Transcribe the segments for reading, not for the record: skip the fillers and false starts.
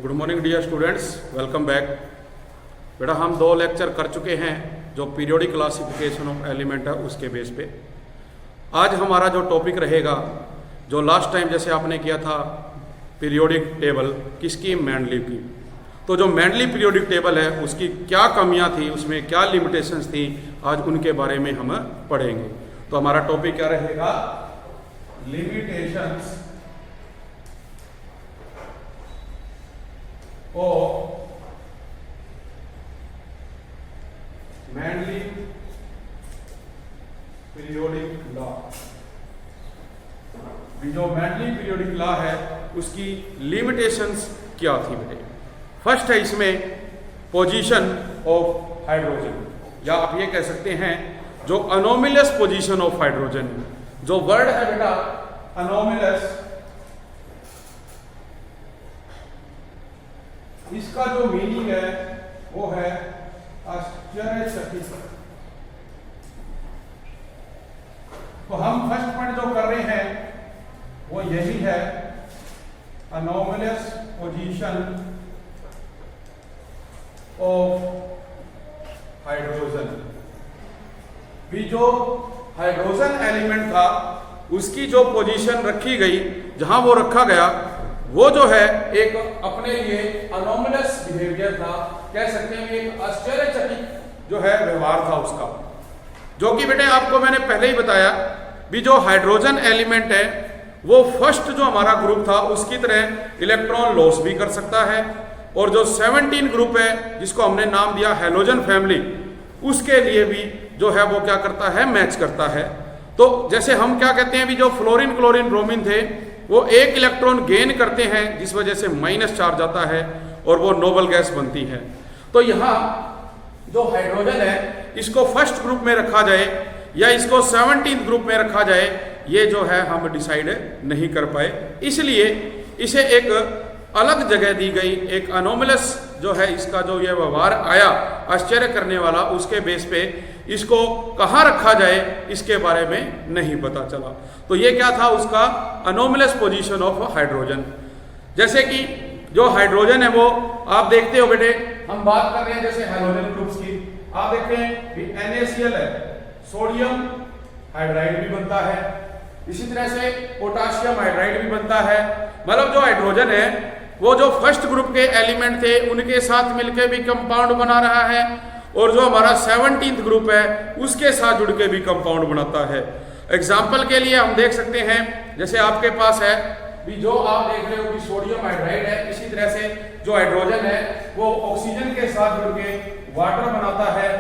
Good morning dear students, welcome back. बेटा हम 2 lecture कर चुके हैं जो पीरियोडिक क्लासिफिकेशन ऑफ एलिमेंट है उसके बेस पे। आज हमारा जो टॉपिक रहेगा, जो लास्ट टाइम जैसे आपने किया था पीरियोडिक टेबल किसकी, मेंडलीव की। तो जो मेंडलीव पीरियोडिक टेबल है उसकी क्या कमियां थी, उसमें क्या लिमिटेशंस थी, आज उनके बारे में हम पढ़ेंगे। तो हमारा टॉपिक क्या रहेगा, limitations of Mendeleev periodic law. जो मेंडलीव पीरियोडिक लॉ है उसकी लिमिटेशंस क्या थी बेटे। फर्स्ट है इसमें पोजीशन ऑफ हाइड्रोजन, या आप ये कह सकते हैं जो अनोमिलस पोजीशन ऑफ हाइड्रोजन। जो वर्ड है बेटा अनोमिलस, इसका जो मीनिंग है वो है आश्चर्यचकित। तो हम फर्स्ट पॉइंट जो कर रहे हैं वो यही है, अनोमलस पोजीशन ऑफ हाइड्रोजन। भी जो हाइड्रोजन एलिमेंट था उसकी जो पोजीशन रखी गई, जहां वो रखा गया, वो जो है एक अपने लिए अनोमलस बिहेवियर था, कह सकते हैं एक आश्चर्यचकित जो है व्यवहार था उसका। जो कि बेटे आपको मैंने पहले ही बताया भी जो हाइड्रोजन एलिमेंट है वो फर्स्ट जो हमारा ग्रुप था उसकी तरह इलेक्ट्रॉन लॉस भी कर सकता है, और जो 17 ग्रुप है जिसको हमने नाम दिया हैलोजन फैमिली, उसके लिए भी जो है वो क्या करता है, मैच करता है। तो जैसे हम क्या कहते हैं भी जो फ्लोरीन क्लोरीन ब्रोमीन थे वो एक इलेक्ट्रॉन गेन करते हैं, जिस वजह से माइनस चार्ज आता है और वो नोबल गैस बनती है। तो यहाँ जो हाइड्रोजन है इसको फर्स्ट ग्रुप में रखा जाए या इसको 17th ग्रुप में रखा जाए, ये जो है हम डिसाइड नहीं कर पाए, इसलिए इसे एक अलग जगह दी गई। एक अनोमलस जो है इसका जो ये व्यवहार आया आश्चर्य करने वाला, उसके बेस पे इसको कहाँ रखा जाए इसके बारे में नहीं पता चला। तो ये क्या था उसका अनोमलस पोजीशन ऑफ हाइड्रोजन। जैसे कि जो हाइड्रोजन है वो आप देखते हो बेटे, हम बात कर रहे हैं जैसे हाइड्रोजन ग्रुप्स की, आप देखते हैं NaCl है, सोडियम हाइड्राइड भी बनता है, इसी तरह से पोटाशियम हाइड्राइड भी बनता है। मतलब जो हाइड्रोजन है वो जो फर्स्ट ग्रुप के एलिमेंट थे उनके साथ मिलकर भी कंपाउंड बना रहा है, और जो हमारा 17th ग्रुप है उसके साथ जुड़ के भी कंपाउंड बनाता है। एग्जाम्पल के लिए हम देख सकते हैं, जैसे आपके पास है भी जो आप देख रहे हो कि सोडियम हाइड्राइड है, इसी तरह से जो हाइड्रोजन है वो ऑक्सीजन के साथ जुड़ के वाटर बनाता है,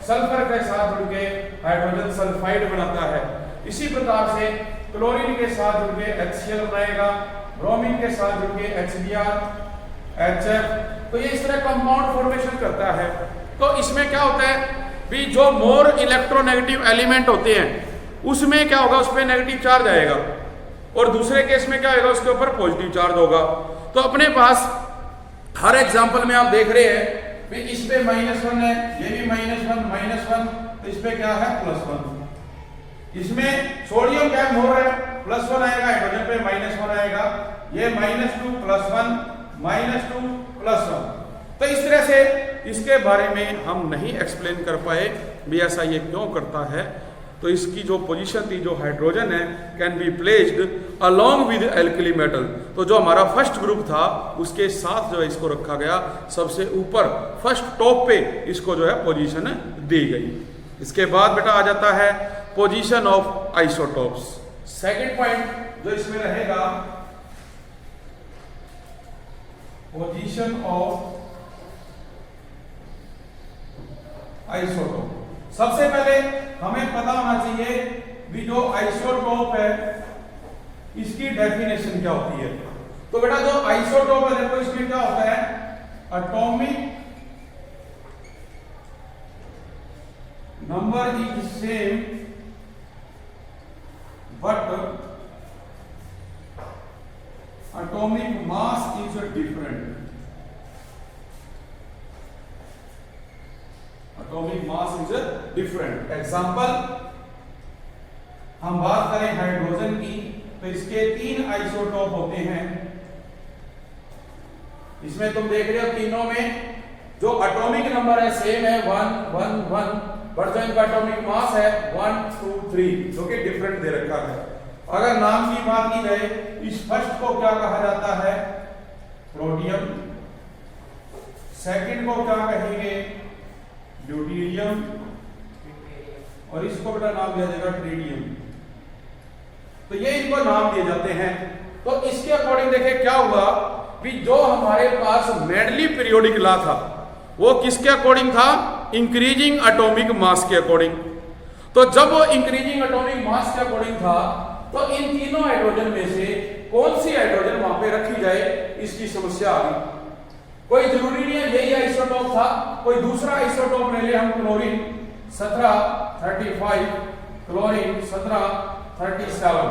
सल्फर के साथ जुड़ के हाइड्रोजन सल्फाइड बनाता है। इसी प्रकार से क्लोरीन के साथ जुड़ के HCl बनाएगा, ब्रोमीन के साथ जुड़ के HBr, HF। तो ये इस तरह कंपाउंड फॉर्मेशन करता है। तो इसमें क्या होता है भी जो मोर इलेक्ट्रोनेगेटिव एलिमेंट होते हैं उसमें क्या होगा, उस पर नेगेटिव चार्ज आएगा, और दूसरे केस में क्या होगा, उसके ऊपर पॉजिटिव चार्ज होगा। तो अपने पास हर एग्जांपल में आप देख रहे हैं भी इस पे -1 है, ये भी -1, तो इस पे क्या है +1। इसमें सोडियम क्या मोर है, +1 आएगा, हाइड्रोजन पे -1 आएगा, ये -2 +1 -2 +1। तो इस तरह से इसके बारे में हम नहीं एक्सप्लेन कर पाए भी ऐसा ये क्यों करता है। तो इसकी जो पोजीशन थी, जो हाइड्रोजन है can be placed along with alkali metal. तो जो हमारा फर्स्ट ग्रुप था उसके साथ जो है इसको रखा गया, सबसे ऊपर फर्स्ट टॉप पे इसको जो है पोजीशन दी गई। इसके बाद बेटा आ जाता है position of isotopes. Second point जो इसमें रहेगा, पोजीशन ऑफ आइसोटोप। सबसे पहले हमें पता होना चाहिए भी जो आइसोटोप है इसकी डेफिनेशन क्या होती है। तो बेटा जो आइसोटोप है देखो इसमें क्या होता है, atomic number is same but atomic mass is different. Atomic mass is different. Example हम बात करें हाइड्रोजन की, तो इसके 3 आइसोटोप होते हैं, इसमें तुम देख रहे हो तीनों में जो एटॉमिक नंबर है सेम है 1 1 1, बट जो इनका एटॉमिक मास है 1 2 3, जो कि डिफरेंट दे रखा है। अगर नाम की बात की जाए, इस फर्स्ट को क्या कहा जाता है? प्रोटियम। सेकंड को क्या कहेंगे? ड्यूटेरियम। और इसको बेटा नाम दिया जाएगा ट्रिटियम। तो ये इनको नाम दिए जाते हैं। तो इसके अकॉर्डिंग देखें क्या हुआ कि जो हमारे पास मेंडली पीरियोडिक लॉ था वो किसके अकॉर्डिंग था? इंक्रीजिंग एटॉमिक मास के अकॉर्डिंग। तो जब वो इंक्रीजिंग एटॉमिक मास के अकॉर्डिंग था तो इन तीनों हाइड्रोजन में से कौन सी हाइड्रोजन वहां पे रखी जाए, इसकी समस्या आ गई। कोई जरूरी नहीं है यही आइसोटोप था, कोई दूसरा आइसोटोप ले ले हम, क्लोरीन 1735, क्लोरीन 1737।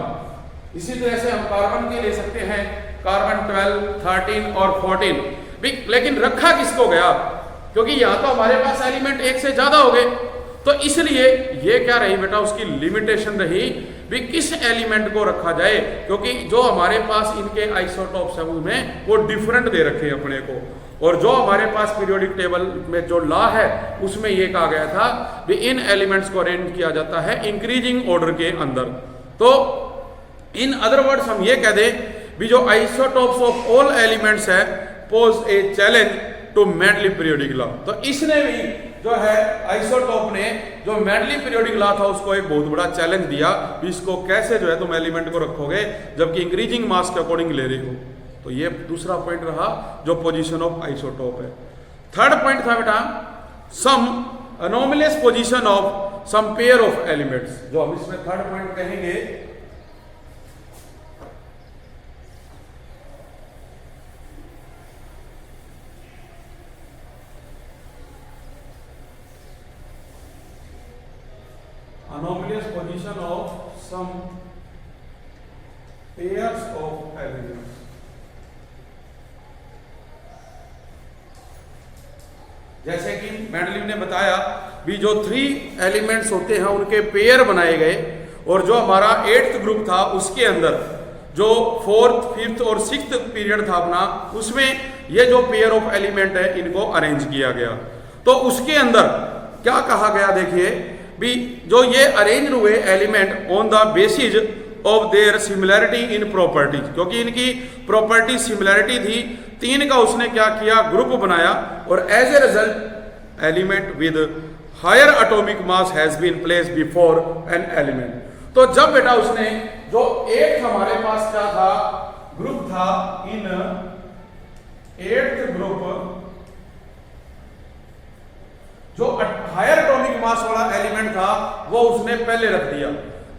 इसी तरह से हम कार्बन के ले सकते हैं, कार्बन 12, 13 और 14। लेकिन रखा किसको गया? क्योंकि यहां तो हमारे पास एलिमेंट एक से ज्यादा हो गए, तो इसलिए ये क्या रही बेटा, उसकी लिमिटेशन रही भी किस एलिमेंट को रखा जाए, क्योंकि जो हमारे पास इनके आइसोटोप समूह में वो डिफरेंट दे रखे हैं अपने को। और जो हमारे पास पीरियोडिक टेबल में जो लॉ है उसमें ये कहा गया था कि इन एलिमेंट्स को अरेंज किया जाता है इंक्रीजिंग ऑर्डर के अंदर। तो इन अदर वर्ड्स हम ये कह दें भी जो आइसोटोप्स ऑफ ऑल एलिमेंट्स है pose a challenge to Mendeleev periodic law. तो इसने भी जो है आइसोटोप ने जो मेंडली पीरियोडिक लॉ था उसको एक बहुत बड़ा चैलेंज दिया भी इसको कैसे जो है तुम एलिमेंट को रखोगे जबकि इंक्रीजिंग मास के अकॉर्डिंग ले रही हो। तो ये दूसरा पॉइंट रहा जो पोजीशन ऑफ आइसोटोप है। थर्ड पॉइंट था बेटा some anomalous position of some pair of elements, जो हम इसमें थर्ड पॉइंट कहेंगे। anomalous position of some pairs of elements। जैसे कि मेंडलीव ने बताया भी जो 3 एलिमेंट्स होते हैं उनके पेयर बनाए गए, और जो हमारा 8th ग्रुप था उसके अंदर जो 4th, 5th और 6th पीरियड था अपना, उसमें ये जो पेयर ऑफ एलिमेंट है इनको अरेंज किया गया। तो उसके अंदर क्या कहा गया देखिए भी जो ये अरेंज हुए element on the basis of their similarity in properties, क्योंकि इनकी प्रॉपर्टी सिमिलैरिटी थी, 3 का उसने क्या किया ग्रुप बनाया, और as a result element with higher atomic mass has been placed before an element. तो जब बेटा उसने जो 8 हमारे पास क्या था ग्रुप था, इन 8th ग्रुप जो हायर एटॉमिक मास वाला एलिमेंट था वो उसने पहले रख दिया,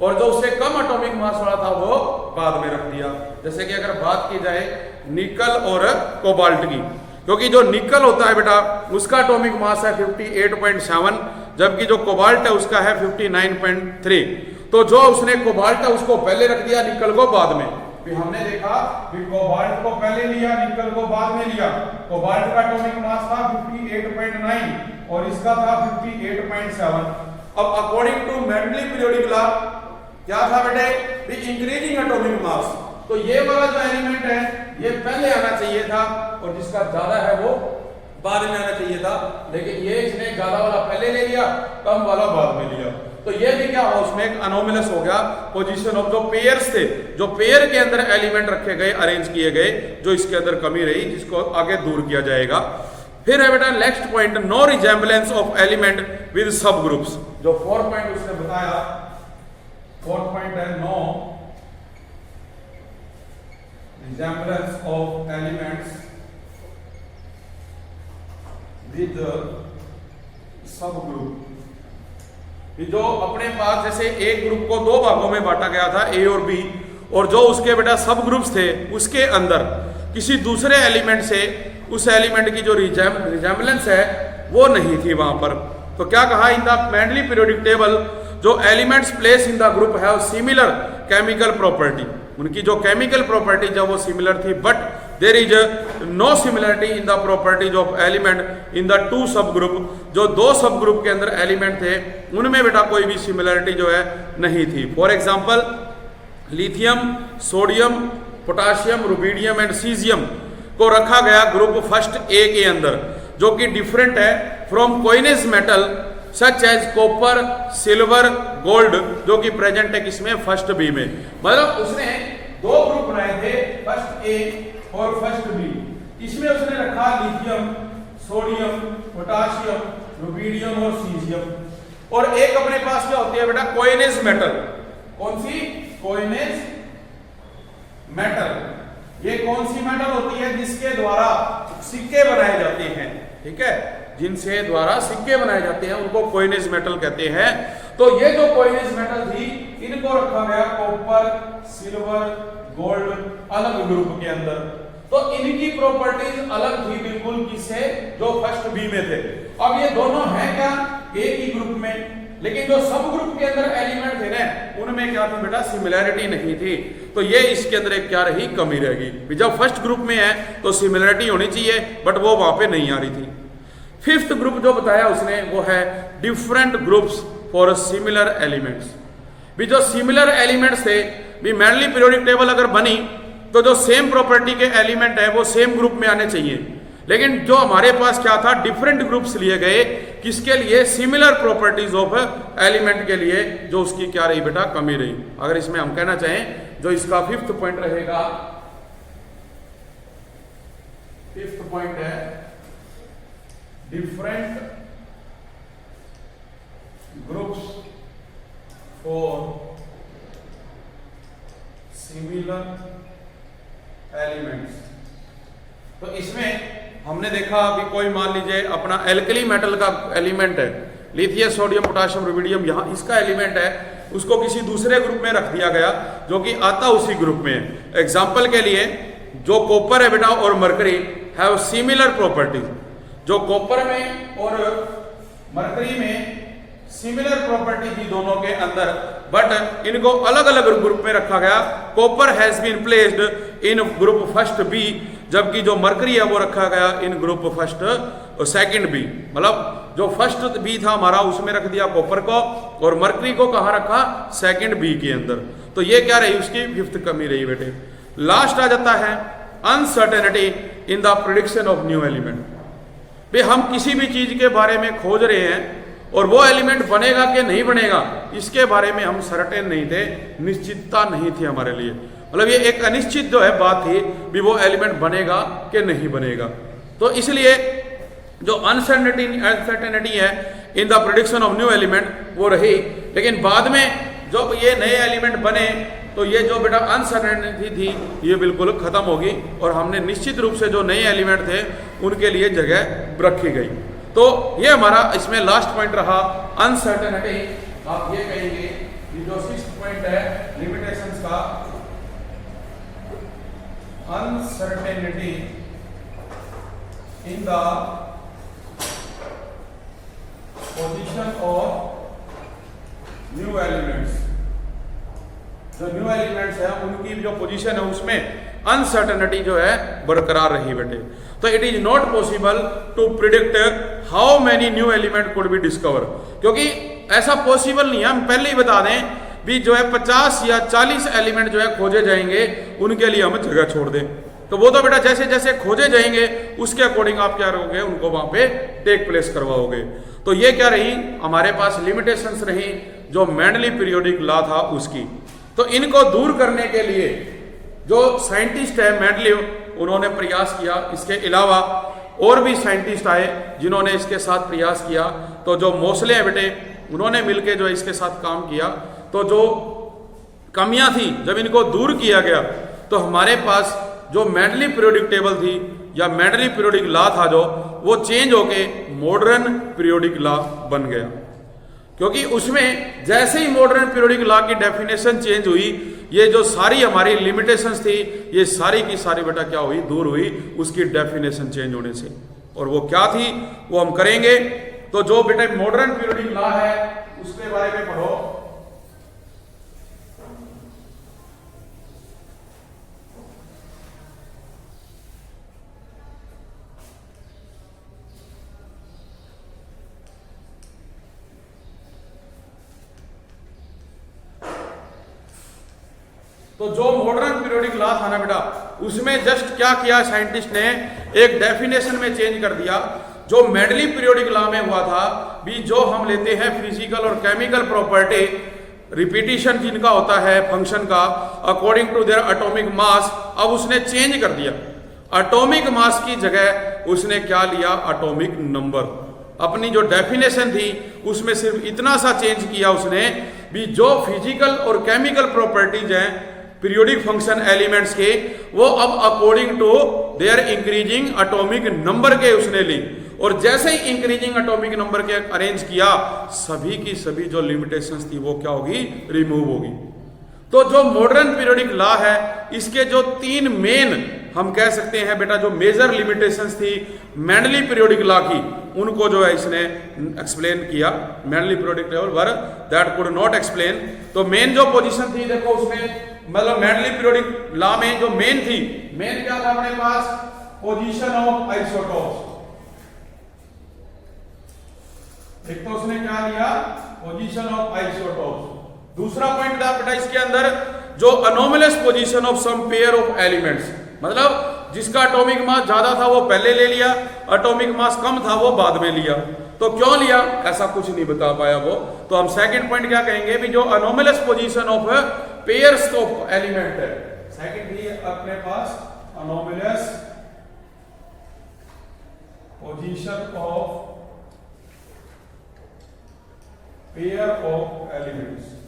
और जो उससे कम एटॉमिक मास वाला था वो बाद में रख दिया। जैसे कि अगर बात की जाए निकल और कोबाल्ट की, क्योंकि जो निकल होता है बेटा उसका एटॉमिक मास है 58.7, जबकि जो कोबाल्ट है उसका है 59.3। तो जो उसने कोबाल्ट है उसको पहले रख दिया, निकल को बाद में। भी हमने देखा भी कोबाल्ट को पहले लिया, निकल को बाद में लिया। कोबाल्ट का एटॉमिक मास था 58.9 और इसका था 58.7। अब according to Mendeleev periodic law क्या था बेटे भी इंक्रीजिंग एटॉमिक मास, तो ये वाला जो एलिमेंट है ये पहले आना चाहिए था और जिसका ज्यादा है वो बाद में आना चाहिए था, लेकिन ये इसने ज्यादा वाला पहले ले लिया, कम वाला बाद में लिया। तो ये भी क्या हुआ उसमें एक अनोमलस हो गया पोजीशन ऑफ जो पेयर्स थे, जो पेयर के अंदर एलिमेंट रखे गए, अरेंज किए गए, जो इसके अंदर कमी रही जिसको आगे दूर किया जाएगा। फिर है बेटा next point no resemblance of element with sub groups, जो 4 पॉइंट उसने बताया। 4th पॉइंट है no resemblance of elements with sub group. जो अपने पास जैसे एक ग्रुप को 2 भागों में बांटा गया था ए और बी, और जो उसके बेटा सब ग्रुप्स थे उसके अंदर किसी दूसरे एलिमेंट से उस एलिमेंट की जो रिजेम्बलेंस है वो नहीं थी वहां पर। तो क्या कहा in the Mendeleev periodic table जो elements place in the group have similar chemical property, उनकी जो केमिकल प्रॉपर्टी जब वो सिमिलर थी, but there is no similarity in the properties of element in the 2 sub group. जो 2 sub group के अंदर element थे उनमें बेटा कोई भी सिमिलरिटी जो है नहीं थी। For example lithium, sodium, potassium, rubidium and caesium को रखा गया ग्रुप फर्स्ट ए के अंदर, जो कि डिफरेंट है from coinage metal such as copper, silver, gold, जो कि प्रेजेंट है किसमें, फर्स्ट बी में। मतलब उसने दो ग्रुप बनाए थे, फर्स्ट ए और फर्स्ट बी। इसमें उसने रखा लिथियम, सोडियम, पोटाशियम, रुबीडियम और सीजियम। और एक अपने पास क्या होती है बेटा, कोइनेज मेटल। कौन सी? Coinage metal. ये कौन सी मेटल होती है? जिसके द्वारा सिक्के बनाए जाते हैं, ठीक है, जिनसे द्वारा सिक्के बनाए जाते हैं उनको कोइनेज मेटल कहते हैं। तो ये जो कोइनेज मेटल थी, इनको रखा गया कॉपर, सिल्वर, गोल्ड अलग ग्रुप के अंदर। तो इनकी प्रॉपर्टीज अलग थी बिल्कुल किससे, जो फर्स्ट बी में थे। अब ये दोनों हैं क्या, एक ही ग्रुप में, लेकिन जो सब ग्रुप के अंदर एलिमेंट थे ना, उनमें क्या था बेटा, सिमिलैरिटी नहीं थी। तो ये इसके अंदर एक क्या रही, कमी रहेगी। जब फर्स्ट ग्रुप में है तो सिमिलैरिटी होनी चाहिए, बट वो वहां पे नहीं आ रही थी। फिफ्थ ग्रुप जो बताया उसने वो है different groups for similar elements. भी जो सिमिलर एलिमेंट्स थे, भी मेनली पीरियोडिक टेबल अगर बनी तो जो सेम प्रॉपर्टी के एलिमेंट है वो सेम ग्रुप में आने चाहिए। लेकिन जो हमारे पास क्या था, डिफरेंट ग्रुप्स लिए गए, किसके लिए, सिमिलर प्रॉपर्टीज ऑफ एलिमेंट के लिए, जो उसकी क्या रही बेटा, कमी रही। अगर इसमें हम कहना चाहें, जो इसका फिफ्थ पॉइंट रहेगा, फिफ्थ पॉइंट है different groups for similar elements. तो इसमें हमने देखा, अभी कोई मान लीजिए अपना एल्कली मेटल का एलिमेंट है, लिथियम, सोडियम, पोटाशियम, रुबिडियम, यहाँ इसका एलिमेंट है, उसको किसी दूसरे ग्रुप में रख दिया गया जो कि आता उसी ग्रुप में है। एग्जाम्पल के लिए जो कॉपर है बेटा और मरकरी हैव सिमिलर प्रॉपर्टीज। जो कॉपर में और मरकरी में सिमिलर प्रॉपर्टी थी दोनों के अंदर, बट इनको अलग अलग ग्रुप में रखा गया। Copper has been placed in group first B, जबकि जो मरकरी है वो रखा गया in group first second B. मतलब जो फर्स्ट बी था हमारा, उसमें रख दिया कॉपर को, और मरकरी को कहाँ रखा, सेकंड बी के अंदर। तो ये क्या रही, उसकी फिफ्थ कमी रही बेटे। लास्ट आ जाता है uncertainty in the prediction of new element. भाई हम किसी भी चीज के बारे में खोज रहे हैं और वो एलिमेंट बनेगा कि नहीं बनेगा, इसके बारे में हम सर्टेन नहीं थे, निश्चितता नहीं थी हमारे लिए। मतलब ये एक अनिश्चित जो है बात थी, भी वो एलिमेंट बनेगा कि नहीं बनेगा। तो इसलिए जो अनसर्टेनिटी है in the prediction of new element वो रही। लेकिन बाद में जब ये नए एलिमेंट बने तो ये जो बेटा अनसर्टेनिटी थी ये बिल्कुल खत्म होगी, और हमने निश्चित रूप से जो नए एलिमेंट थे उनके लिए जगह रखी गई। तो ये हमारा इसमें लास्ट पॉइंट रहा, अनसर्टेनिटी। आप ये कहेंगे कि जो सिक्स्थ पॉइंट है लिमिटेशंस का, uncertainty in the position of new elements. जो न्यू एलिमेंट्स है उनकी जो पोजीशन है उसमें अनसर्टेनिटी जो है बरकरार रही बेटे। तो it is not possible to predict how many new element could be discover, क्योंकि ऐसा पॉसिबल नहीं है। हम पहले ही बता दें भी जो है 50 या 40 एलिमेंट जो है खोजे जाएंगे, उनके लिए हम जगह छोड़ दें। तो वो तो बेटा जैसे जैसे खोजे जाएंगे उसके अकॉर्डिंग आप क्या करोगे, उनको वहां पे टेक प्लेस करवाओगे। तो ये क्या रही, हमारे पास लिमिटेशंस रही जो मेंडली पीरियोडिक लॉ था उसकी। तो इनको दूर करने के लिए जो साइंटिस्ट है मेंडली, उन्होंने प्रयास किया। इसके अलावा और भी साइंटिस्ट आए जिन्होंने इसके साथ प्रयास किया। तो जो मोसले हैं बेटे, उन्होंने मिलकर जो इसके साथ काम किया। तो जो कमियां थी जब इनको दूर किया गया तो हमारे पास जो मेंडली पीरियोडिक टेबल थी या मेंडली पीरियोडिक लॉ था जो, वो चेंज होके मॉडर्न पीरियोडिक लॉ बन गया। क्योंकि उसमें जैसे ही मॉडर्न पीरियोडिक लॉ की डेफिनेशन चेंज हुई, ये जो सारी हमारी लिमिटेशंस थी ये सारी की सारी बेटा क्या हुई, दूर हुई उसकी डेफिनेशन चेंज होने से। और वो क्या थी वो हम करेंगे। तो जो बेटा मॉडर्न पीरियोडिक लॉ है उसके बारे में पढ़ो। तो जो मॉडर्न पीरियोडिक लॉ था ना बेटा, उसमें जस्ट क्या किया साइंटिस्ट ने, एक डेफिनेशन में चेंज कर दिया। जो मेंडली पीरियोडिक लॉ में हुआ था भी, जो हम लेते हैं फिजिकल और केमिकल प्रॉपर्टी, रिपीटिशन जिनका होता है फंक्शन का according to their atomic mass, अब उसने चेंज कर दिया। एटॉमिक मास की जगह उसने क्या लिया, एटॉमिक नंबर। अपनी जो डेफिनेशन थी उसमें सिर्फ इतना सा चेंज किया उसने भी, जो फिजिकल और केमिकल प्रॉपर्टीज हैं पीरियोडिक फंक्शन एलिमेंट्स के, वो अब according to their increasing atomic number के उसने ली। और जैसे ही इंक्रीजिंग एटॉमिक नंबर के अरेंज किया, सभी की सभी जो लिमिटेशंस थी वो क्या होगी, रिमूव होगी। तो जो मॉडर्न पीरियोडिक लॉ है, इसके जो तीन मेन हम कह सकते हैं बेटा, जो मेजर लिमिटेशंस थी मेंडली पीरियोडिक लॉ की, उनको जो है इसने एक्सप्लेन किया। Mendeley periodic level were that could not explain. तो मेन जो पोजीशन थी देखो उसमें, मतलब मेंडली पीरियोडिक लॉ में जो मेन थी, मेन क्या था अपने पास, पोजीशन ऑफ आइसोटोप्स। एक तो उसने क्या लिया, पोजीशन ऑफ आइसोटोप्स। दूसरा पॉइंट था बेटा इसके अंदर, जो anomalous position of some pair of elements, मतलब जिसका एटॉमिक मास ज्यादा था वो पहले ले लिया, एटॉमिक मास कम था वो बाद में लिया। तो क्यों लिया, ऐसा कुछ नहीं बता पाया वो। तो हम सेकंड पॉइंट क्या कहेंगे भी, जो anomalous position of pairs of element है, सेकंड भी अपने पास anomalous position of pair of elements.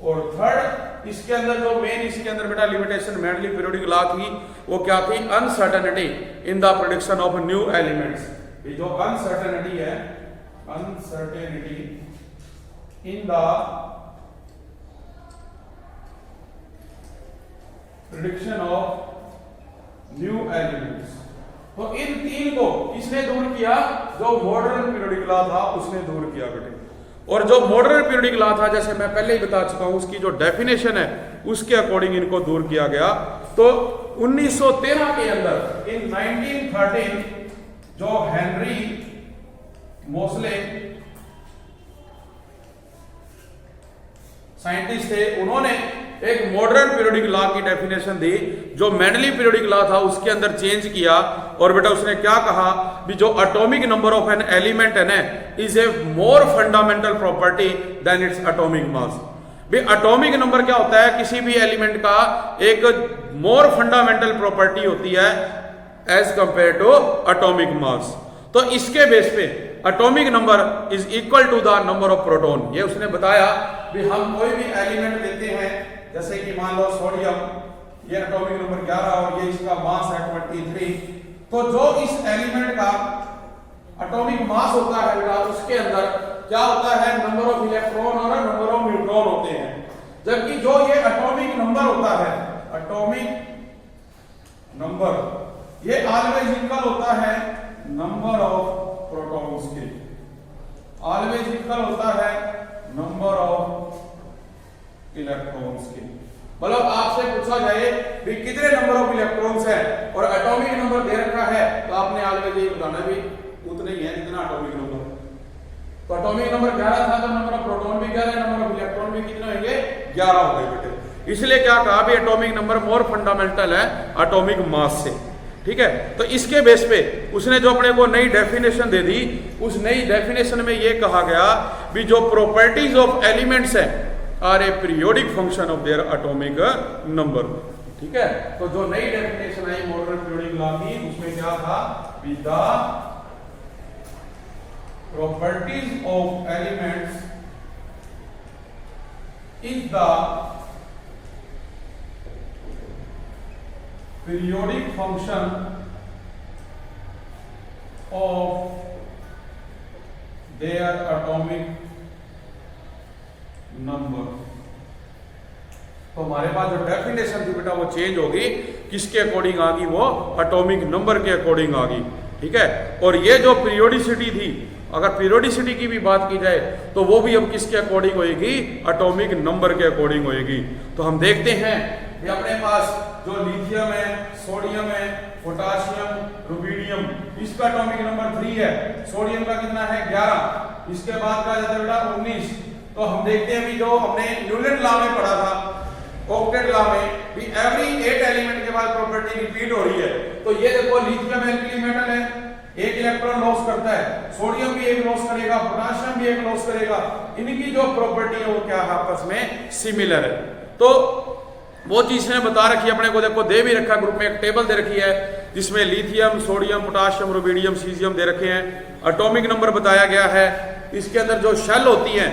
और थर्ड इसके अंदर जो मेन इसके अंदर बेटा लिमिटेशन मेंडली पीरियोडिक लॉ थी, वो क्या थी, uncertainty in the prediction of new elements. ये जो अनसर्टेनिटी है, uncertainty in the prediction of new elements. तो इन तीन को किसने दूर किया, जो मॉडर्न पीरियोडिक लॉ था उसने दूर किया बेटे। और जो मॉडर्न पीरियोडिक लॉ था, जैसे मैं पहले ही बता चुका हूं, उसकी जो डेफिनेशन है उसके अकॉर्डिंग इनको दूर किया गया। तो 1913 के अंदर, इन 1913, जो हेनरी मोसले साइंटिस्ट थे, उन्होंने एक मॉडर्न पीरियोडिक लॉ की डेफिनेशन दी, जो मेंडली पीरियोडिक लॉ था उसके अंदर चेंज किया। और बेटा उसने क्या कहा भी, जो atomic number of an element है ना, is a more fundamental property than its atomic mass. भी एटॉमिक नंबर क्या होता है, किसी भी एलिमेंट का एक मोर फंडामेंटल प्रॉपर्टी होती है as compare to atomic mass. तो इसके बेस पे atomic number is equal to the number of proton. ये उसने बताया भी, हम कोई भी एलिमेंट लेते हैं, जैसे कि मान लो सोडियम, ये एटॉमिक नंबर 11 और ये इसका मास है 23। तो जो इस एलिमेंट का एटॉमिक मास होता है बेटा, उसके अंदर क्या होता है, नंबर ऑफ इलेक्ट्रॉन और नंबर ऑफ न्यूट्रॉन होते हैं। जबकि जो ये एटॉमिक नंबर होता है, एटॉमिक नंबर, ये ऑलवेज इक्वल होता है नंबर ऑफ प्रोटॉन्स के, ऑलवेज इक्वल होता है नंबर ऑफ इलेक्ट्रॉन्स के। मतलब आपसे पूछा जाए भी कितने नंबर ऑफ इलेक्ट्रॉन्स है और एटॉमिक नंबर दे रखा है, तो आपने ऑलवेज ये बताना भी उतना ही है जितना एटॉमिक नंबर। तो एटॉमिक नंबर 11 था, तो नंबर ऑफ प्रोटॉन भी 11 है, नंबर ऑफ इलेक्ट्रॉन भी कितने होंगे, 11 होंगे बेटे। इसलिए क्या कहा भी, एटॉमिक नंबर मोर फंडामेंटल है एटॉमिक मास से। ठीक है, तो इसके बेस पे उसने जो अपने को नई डेफिनेशन दे दी, उस नई डेफिनेशन में ये कहा गया भी, जो प्रॉपर्टीज ऑफ एलिमेंट्स है are a periodic function of their atomic number. ठीक है, तो जो नई डेफिनेशन आई मॉडर्न पीरियोडिक लॉ की, उसमें क्या था, with the properties of elements is the periodic function of their atomic number। तो हमारे पास जो डेफिनेशन थी बेटा वो चेंज होगी, किसके अकॉर्डिंग आ गई, वो एटॉमिक नंबर के अकॉर्डिंग आ गई। ठीक है, और ये जो पीरियोडिसिटी थी, अगर पीरियोडिसिटी की भी बात की जाए तो वो भी अब किसके अकॉर्डिंग होएगी, एटॉमिक नंबर के अकॉर्डिंग होएगी। तो हम देखते हैं ये अपने पास जो लिथियम है, सोडियम है, पोटाशियम, रुबिडियम, इसका एटॉमिक नंबर 3 है, सोडियम का कितना है 11, इसके बाद का जाता है बेटा 19। तो हम देखते हैं भी, जो हमने न्यूटन लॉ में पढ़ा था, ऑक्टेट लॉ में, भी एवरी 8 एलिमेंट के बाद प्रॉपर्टी रिपीट हो रही है। तो ये देखो लिथियम एल्कली मेटल है, एक इलेक्ट्रॉन लॉस करता है, सोडियम भी एक लॉस करेगा, पोटेशियम भी एक लॉस करेगा, इनकी जो प्रॉपर्टी है वो क्या है, आपस में सिमिलर है। तो वो चीज ने बता रखी है अपने को, देखो दे भी रखा ग्रुप में, एक टेबल दे रखी है जिसमें lithium, sodium, potassium, rubidium, caesium दे रखे हैं, एटॉमिक नंबर बताया गया है। इसके अंदर जो शेल होती है,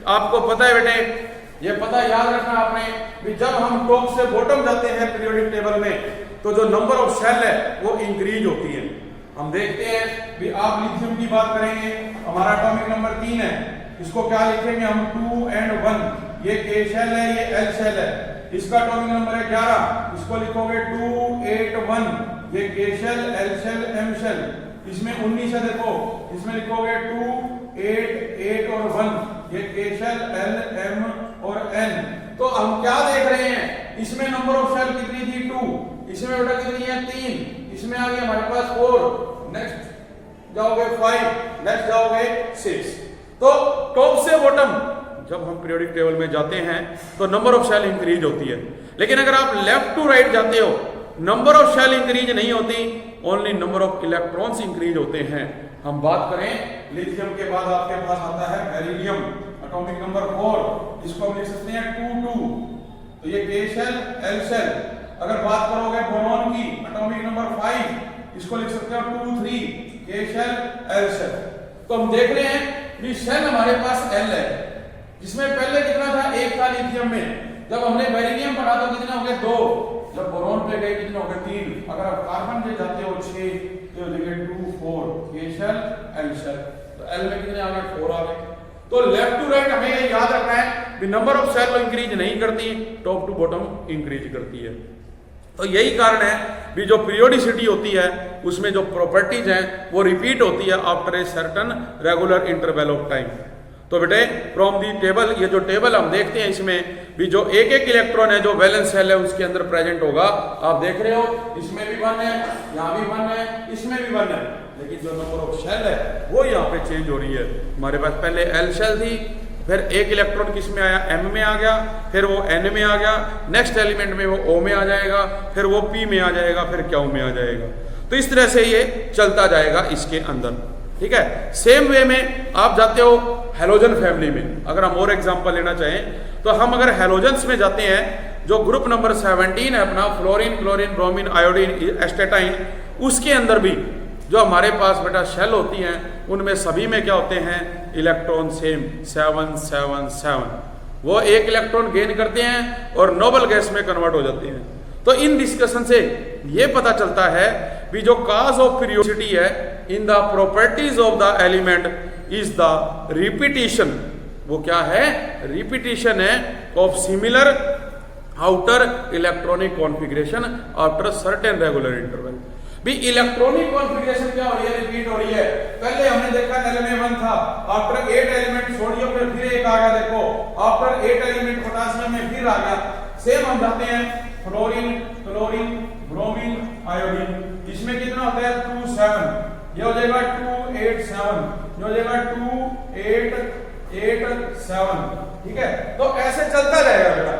आपको पता है बेटे, ये पता याद रखना आपने कि जब हम टॉप से बॉटम जाते हैं पीरियोडिक टेबल में, तो जो नंबर ऑफ शेल है वो इंक्रीज होती है। हम देखते हैं भी आप लिथियम की बात करेंगे, हमारा एटॉमिक नंबर 3 है, इसको क्या लिखेंगे हम 2 and 1, ये K शेल है, ये L शेल है, इसका एटॉमिक नंबर है 11, इसको लिखोगे 2, 8, 1, ये K shell, L shell, M shell, इसमें 19 है, देखो इसमें लिखोगे 2, 8, 8 और 1, ये K शेल, L, M और N। तो हम क्या देख रहे हैं, इसमें नंबर ऑफ शेल कितनी थी 2, इसमें बेटा कितनी है 3, इसमें आ गया हमारे पास 4, नेक्स्ट जाओगे 5, नेक्स्ट जाओगे 6। तो टॉप से बॉटम जब हम पीरियोडिक टेबल में जाते हैं तो नंबर ऑफ शेल इंक्रीज होती है, लेकिन अगर आप लेफ्ट टू राइट जाते हो नंबर ऑफ शेल इंक्रीज नहीं होती, only number of electrons increase होते हैं। हम बात करें लिथियम के बाद आपके पास आता है बेरिलियम, एटॉमिक नंबर 4, इसको हम लिख सकते हैं 2, 2, तो ये K शेल, L शेल। अगर बात करोगे बोरॉन की, एटॉमिक नंबर 5, इसको लिख सकते हो 2, 3, K शेल, L शेल। तो हम देख रहे हैं कि शेल हमारे पास L है, जिसमें पहले कितना था, 1 था लिथियम में, जब हमने बेरिलियम पढ़ा तो कितने हो गए 2, जब बोरॉन पे गए कितने हो गए 3, अगर आप कार्बन पे जाते हो 6, तो देखिए 2, 4, K शेल, L शेल, तो L में कितने आ गए 4 आ गए। तो लेफ्ट टू राइट हमें ये याद रखना है कि नंबर ऑफ शेल इंक्रीज नहीं करती, टॉप टू बॉटम इंक्रीज करती है। तो यही कारण है भी जो पीरियोडिसिटी होती है उसमें जो प्रॉपर्टीज हैं वो रिपीट होती है after a certain regular interval of time. तो बेटे फ्रॉम दी टेबल, ये जो टेबल हम देखते हैं इसमें भी जो एक एक इलेक्ट्रॉन है जो वैलेंस शेल है उसके अंदर प्रेजेंट होगा, आप देख रहे हो इसमें भी 1 है, यहाँ भी 1 है, इसमें भी 1 है, लेकिन जो नंबर ऑफ शेल है वो यहाँ पे चेंज हो रही है। हमारे पास पहले L शेल थी, फिर एक इलेक्ट्रॉन किस में आया, M में आ गया, फिर वो N में आ गया, नेक्स्ट एलिमेंट में वो O में आ जाएगा, फिर वो P में आ जाएगा, फिर Q में आ जाएगा। तो इस तरह से ये चलता जाएगा इसके अंदर, ठीक है। सेम वे में आप जाते हो हेलोजन फैमिली में, अगर हम और एग्जांपल लेना चाहें तो हम अगर हेलोजन्स में जाते हैं, जो ग्रुप नंबर 17 है अपना, fluorine, chlorine, bromine, iodine, astatine, उसके अंदर भी जो हमारे पास बेटा शेल होती हैं उनमें सभी में क्या होते हैं, इलेक्ट्रॉन सेम 7, 7, 7, वो एक इलेक्ट्रॉन गेन करते हैं और नोबल गैस में कन्वर्ट हो जाते हैं। तो इन डिस्कशन से ये पता चलता है भी जो काज ऑफ पीरियोडिसिटी है इन the properties of the element is the repetition, वो क्या है, रिपीटिशन है of similar outer electronic configuration after certain regular interval. भी इलेक्ट्रॉनिक कॉन्फ़िगरेशन क्या हो रही है, रिपीट हो रही है। पहले हमने देखा L में 1 था, आफ्टर 8 एलिमेंट सोडियम में फिर एक आ गया, देखो आफ्टर 8 एलिमेंट पोटेशियम में फिर आ गया। सेम हम जाते हैं फ्लोरीन, क्लोरीन, ब्रोमीन, आयोडीन, इसमें कितना होता है 2, 7, ये हो जाएगा 2, 8, 7, ये हो जाएगा 2, 8, 8, 7, ठीक है। तो ऐसे चलता जाएगा बेटा,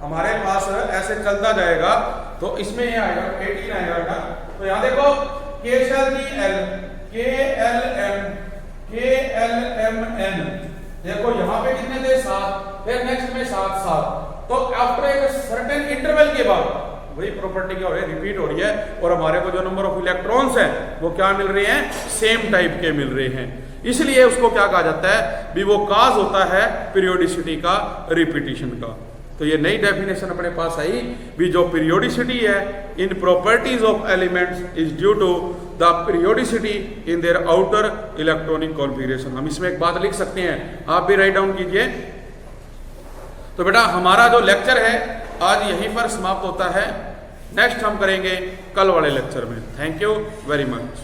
हमारे पास ऐसे चलता जाएगा। तो इसमें ये आएगा 18 आएगा बेटा। तो यहाँ देखो K शेल थी L, K L M, K L M N, देखो यहाँ पे कितने थे 7, फिर नेक्स्ट में 7, 7। तो आफ्टर एक सर्टेन इंटरवल के बाद वही प्रॉपर्टी क्या हो रही है, रिपीट हो रही है, और हमारे को जो नंबर ऑफ इलेक्ट्रॉन्स हैं वो क्या मिल रहे हैं, सेम टाइप के मिल रहे हैं। इसलिए उसको क्या कहा जाता है भी वो काज होता है पीरियोडिसिटी का, रिपीटिशन का। तो ये नई डेफिनेशन अपने पास आई भी जो पीरियोडिसिटी है in properties of elements is due to the periodicity in their outer electronic configuration. हम इसमें एक बात लिख सकते हैं, आप भी राइट डाउन कीजिए। तो बेटा हमारा जो लेक्चर है आज यहीं पर समाप्त होता है, नेक्स्ट हम करेंगे कल वाले लेक्चर में। Thank you very much.